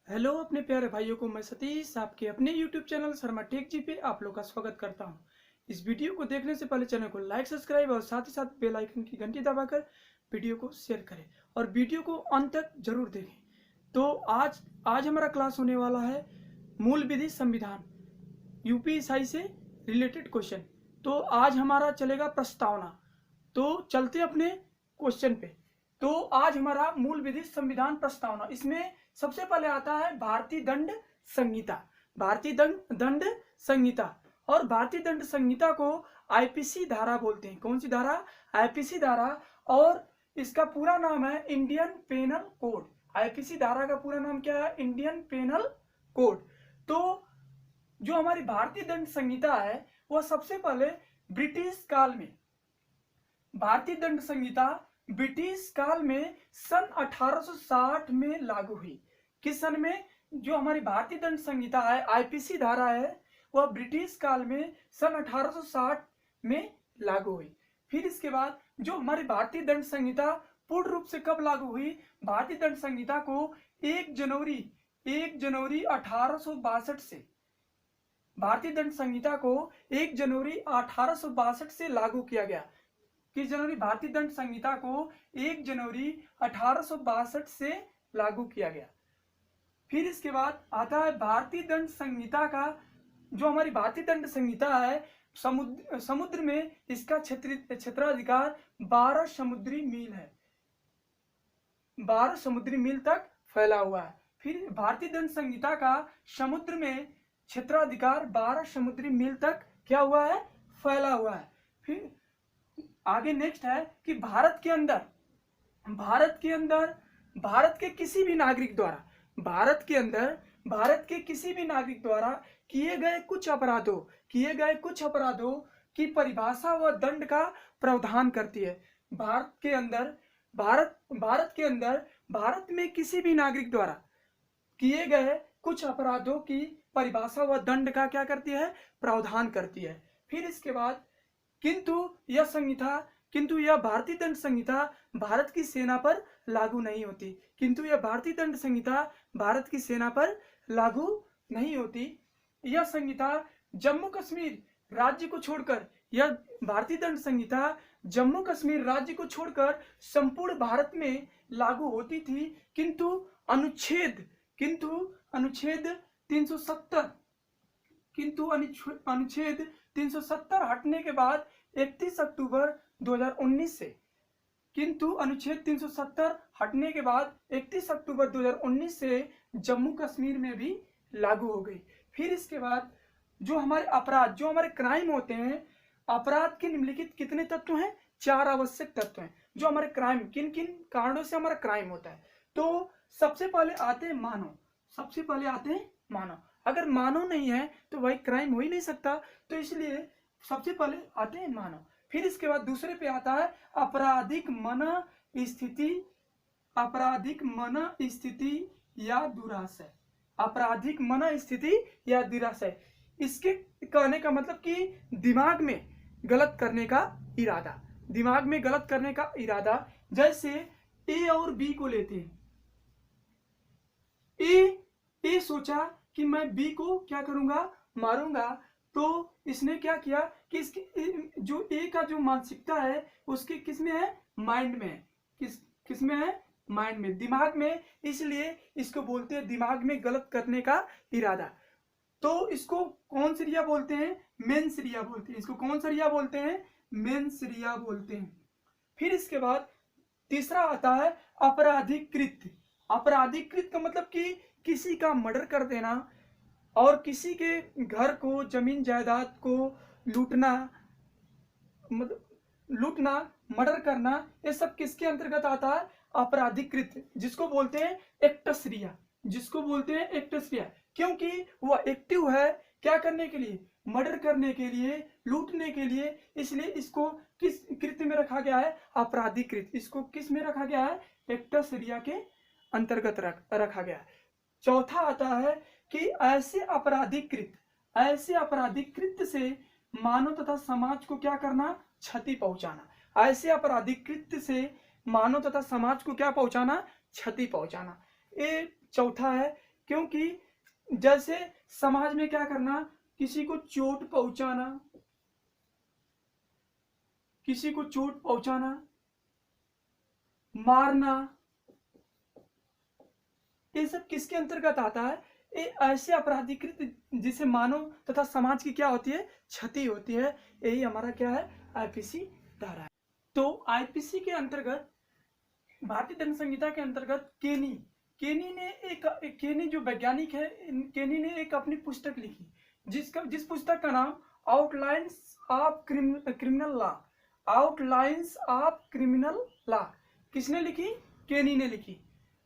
Hello अपने प्यारे भाइयों को, मैं सतीश आपके अपने YouTube चैनल शर्मा टेक जी पे आप लोग का स्वागत करता हूं। इस वीडियो को देखने से पहले चैनल को लाइक सब्सक्राइब और साथ ही साथ बेल आइकन की घंटी दबाकर वीडियो को शेयर करें और वीडियो को अंत तक जरूर देखें। तो आज हमारा क्लास होने वाला है मूल विधि संविधान, यूपीएसआई से रिलेटेड क्वेश्चन। तो आज हमारा चलेगा प्रस्तावना। तो चलते अपने क्वेश्चन पे। तो आज हमारा मूल विधि संविधान प्रस्तावना, इसमें सबसे पहले आता है भारतीय दंड संहिता। भारतीय दंड संहिता, और भारतीय दंड संहिता को आईपीसी धारा बोलते हैं। कौन सी धारा? आईपीसी धारा। और इसका पूरा नाम है इंडियन पेनल कोड। आईपीसी धारा का पूरा नाम क्या है? Indian penal code. तो जो हमारी भारतीय दंड संहिता है वह सबसे पहले ब्रिटिश काल में, भारतीय दंड संहिता ब्रिटिश काल में सन 1860 में लागू हुई। किस सन में? जो हमारी भारतीय दंड संहिता है, आईपीसी धारा है, वह ब्रिटिश काल में सन 1860 में लागू हुई। फिर इसके बाद जो हमारी भारतीय दंड संहिता पूर्ण रूप से कब लागू हुई? भारतीय दंड संहिता को 1 जनवरी 1862 से, भारतीय दंड संहिता को 1 जनवरी 1862 से लागू किया गया। किस जनवरी? भारतीय दंड संहिता को 1 जनवरी 1862 से लागू किया गया। फिर इसके बाद आता है भारतीय दंड संहिता का, जो हमारी भारतीय दंड संहिता है, समुद्र में इसका क्षेत्राधिकार 12 समुद्री मील है, 12 समुद्री मील तक फैला हुआ है। फिर भारतीय दंड संहिता का समुद्र में क्षेत्राधिकार 12 समुद्री मील तक क्या हुआ है? फैला हुआ है। फिर आगे नेक्स्ट है कि भारत के किसी भी नागरिक द्वारा, भारत के किसी भी नागरिक द्वारा किए गए कुछ अपराधों की परिभाषा व दंड का प्रावधान करती है। भारत में किसी भी नागरिक द्वारा किए गए कुछ अपराधों की परिभाषा व दंड का क्या करती है? प्रावधान करती है। फिर इसके बाद किंतु यह भारतीय दंड संहिता भारत की सेना पर लागू नहीं होती। किंतु यह भारतीय दंड संहिता भारत की सेना पर लागू नहीं होती। यह संहिता जम्मू कश्मीर राज्य को छोड़कर, यह भारतीय दंड संहिता जम्मू कश्मीर राज्य को छोड़कर संपूर्ण भारत में लागू होती थी। किंतु अनुच्छेद 370 हटने के बाद 31 अक्टूबर 2019 से, किंतु अनुच्छेद 370 हटने के बाद 31 अक्टूबर 2019 से जम्मू कश्मीर में भी लागू हो गई। फिर इसके बाद जो हमारे अपराध, जो हमारे क्राइम होते हैं, अपराध के निम्नलिखित कितने तत्व हैं? 4 आवश्यक तत्व हैं जो हमारे क्राइम, किन किन कारणों से हमारा क्राइम होता है। तो सबसे पहले आते हैं मानव। अगर मानव नहीं है तो वही क्राइम हो ही नहीं सकता, तो इसलिए सबसे पहले आते हैं मानव। फिर इसके बाद दूसरे पे आता है आपराधिक मन स्थिति या दुराशय। आपराधिक मन स्थिति या दुराशय, इसके कहने का मतलब कि दिमाग में गलत करने का इरादा। जैसे ए और बी को लेते हैं। ए सोचा कि मैं बी को क्या करूंगा? मारूंगा। तो इसने क्या किया कि इसकी जो ए का जो मानसिकता है उसके किसमें है? माइंड में है। किसमें है? माइंड में, दिमाग में। इसलिए इसको बोलते हैं दिमाग में गलत करने का इरादा। तो इसको कौन सी रिया बोलते हैं? मेंस रिया बोलते हैं। इसको कौन सा रिया बोलते हैं? मेंस रिया बोलते हैं। फिर इसके बाद तीसरा आता है अपराधिकृत का मतलब कि किसी का मर्डर कर देना और किसी के घर को, जमीन जायदाद को लूटना, मर्डर करना, ये सब किसके अंतर्गत आता है? अपराधिकृत, जिसको बोलते हैं एक्टस रिया। क्योंकि वह एक्टिव है क्या करने के लिए? मर्डर करने के लिए, लूटने के लिए। इसलिए इसको किस कृत्य में रखा गया है? अपराधिकृत। इसको किस में रखा गया है? एक्टस रिया के अंतर्गत रखा गया है। चौथा आता है कि ऐसे अपराधिकृत से मानव तथा समाज को क्या करना? क्षति पहुंचाना। ऐसे अपराधिकृत से मानव तथा समाज को क्या पहुंचाना? क्षति पहुंचाना। ये चौथा है क्योंकि जैसे समाज में क्या करना, किसी को चोट पहुंचाना, किसी को चोट पहुंचाना, मारना, ये सब किसके अंतर्गत आता है? ये ऐसे अपराधीकृत जिसे मानव तथा समाज की क्या होती है, क्षति होती है। यही हमारा क्या है, आईपीसी धारा है। तो आईपीसी के अंतर्गत, भारतीय दंड संहिता के अंतर्गत केनी जो वैज्ञानिक है, केनी ने एक अपनी पुस्तक लिखी, जिस पुस्तक का नाम outlines of criminal law, outlines of criminal law. किसने लिखी? केनी ने लिखी।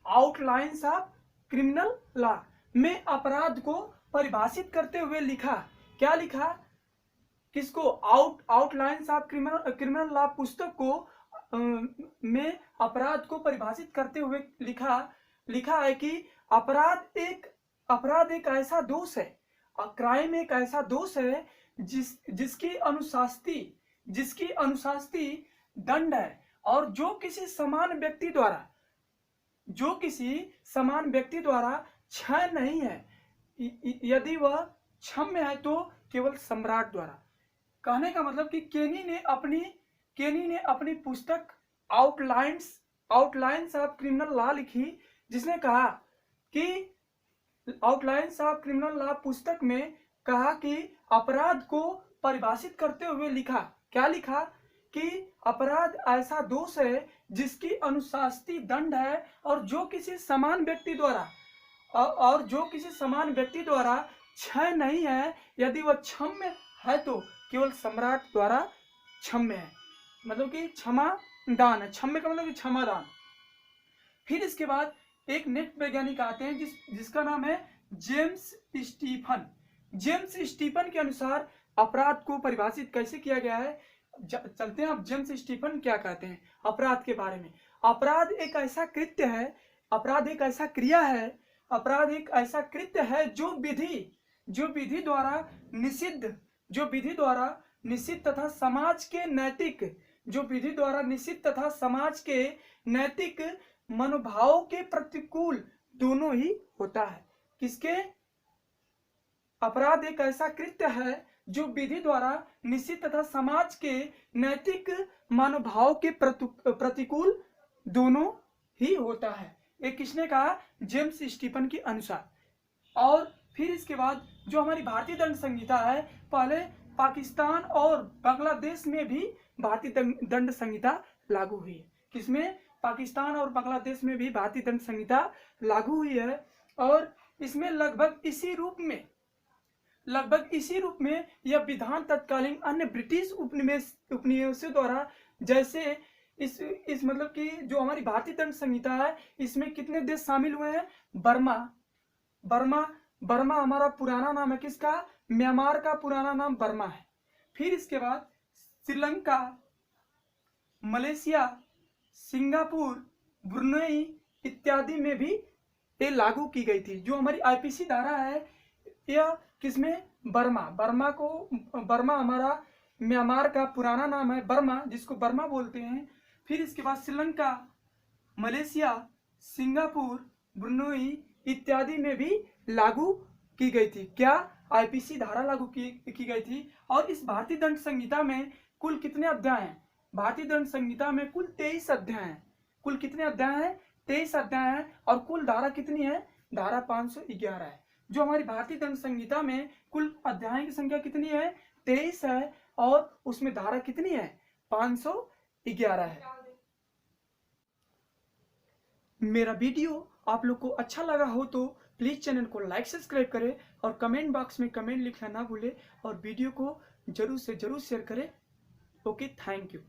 आउटलाइंस ऑफ क्रिमिनल लॉ में अपराध को परिभाषित करते हुए लिखा। क्या लिखा? किसको? आउटलाइंस ऑफ क्रिमिनल लॉ पुस्तक को में अपराध को परिभाषित करते हुए लिखा है कि अपराध एक ऐसा दोष है, क्राइम एक ऐसा दोष है जिसकी अनुशास्ती दंड है, और जो किसी समान व्यक्ति द्वारा क्षय नहीं है, यदि वह क्षम्य है तो केवल सम्राट द्वारा। कहने का मतलब कि केनी ने अपनी पुस्तक आउटलाइंस ऑफ क्रिमिनल लॉ लिखी, जिसने कहा कि आउटलाइंस ऑफ क्रिमिनल लॉ पुस्तक में कहा कि अपराध को परिभाषित करते हुए लिखा। क्या लिखा? कि अपराध ऐसा दोष है जिसकी अनुशास्ती दंड है, और जो किसी समान व्यक्ति द्वारा क्षय नहीं है, यदि वह क्षम्य है तो केवल सम्राट द्वारा क्षम्य है। मतलब कि क्षमा दान है, क्षम्य का मतलब कि क्षमा दान। फिर इसके बाद एक नेट वैज्ञानिक आते हैं जिसका नाम है जेम्स स्टीफन के अनुसार अपराध को परिभाषित कैसे किया गया है, चलते हैं। अब जेम्स स्टीफन क्या कहते हैं अपराध के बारे में। अपराध एक ऐसा कृत्य है, अपराध एक ऐसा क्रिया है, अपराध एक ऐसा कृत्य है जो विधि द्वारा निषिद्ध तथा समाज के नैतिक मनोभाव के प्रतिकूल दोनों ही होता है। किसके? अपराध एक ऐसा कृत्य है जो विधि द्वारा निश्चित तथा समाज के नैतिक मनोभाव के प्रतिकूल दोनों ही होता है। ये किसने कहा? जेम्स स्टीफन के अनुसार। और फिर इसके बाद जो हमारी भारतीय दंड संहिता है, पहले पाकिस्तान और बांग्लादेश में भी भारतीय दंड संहिता लागू हुई है। किसमें? पाकिस्तान और बांग्लादेश में भी भारतीय दंड संहिता लागू हुई है। और इसमें लगभग इसी रूप में यह विधान तत्कालीन अन्य ब्रिटिश उपनिवेशों द्वारा, जैसे इस मतलब कि जो हमारी भारतीय दंड संहिता है, इसमें कितने देश शामिल हुए हैं? बर्मा हमारा पुराना नाम है किसका? म्यांमार का पुराना नाम बर्मा है। फिर इसके बाद श्रीलंका, मलेशिया, सिंगापुर, ब्रुनेई इत्यादि में भी ये लागू की गई थी। जो हमारी आईपीसी धारा है यह किसमें? बर्मा हमारा म्यांमार का पुराना नाम है बर्मा, जिसको बर्मा बोलते हैं। फिर इसके बाद श्रीलंका, मलेशिया, सिंगापुर, ब्रुनेई इत्यादि में भी लागू की गई थी। क्या? आईपीसी धारा लागू की गई थी। और इस भारतीय दंड संहिता में कुल कितने अध्याय हैं? भारतीय दंड संहिता में कुल 23 अध्याय हैं। कुल कितने अध्याय हैं? 23 अध्याय हैं। और कुल धारा कितनी है? धारा 511 है। जो हमारी भारतीय दंड संहिता में कुल अध्याय की संख्या कितनी है? 23 है। और उसमें धारा कितनी है? 511 है। मेरा वीडियो आप लोग को अच्छा लगा हो तो प्लीज चैनल को लाइक सब्सक्राइब करें, और कमेंट बॉक्स में कमेंट लिखना ना भूले, और वीडियो को जरूर से जरूर शेयर करें। Okay, thank you.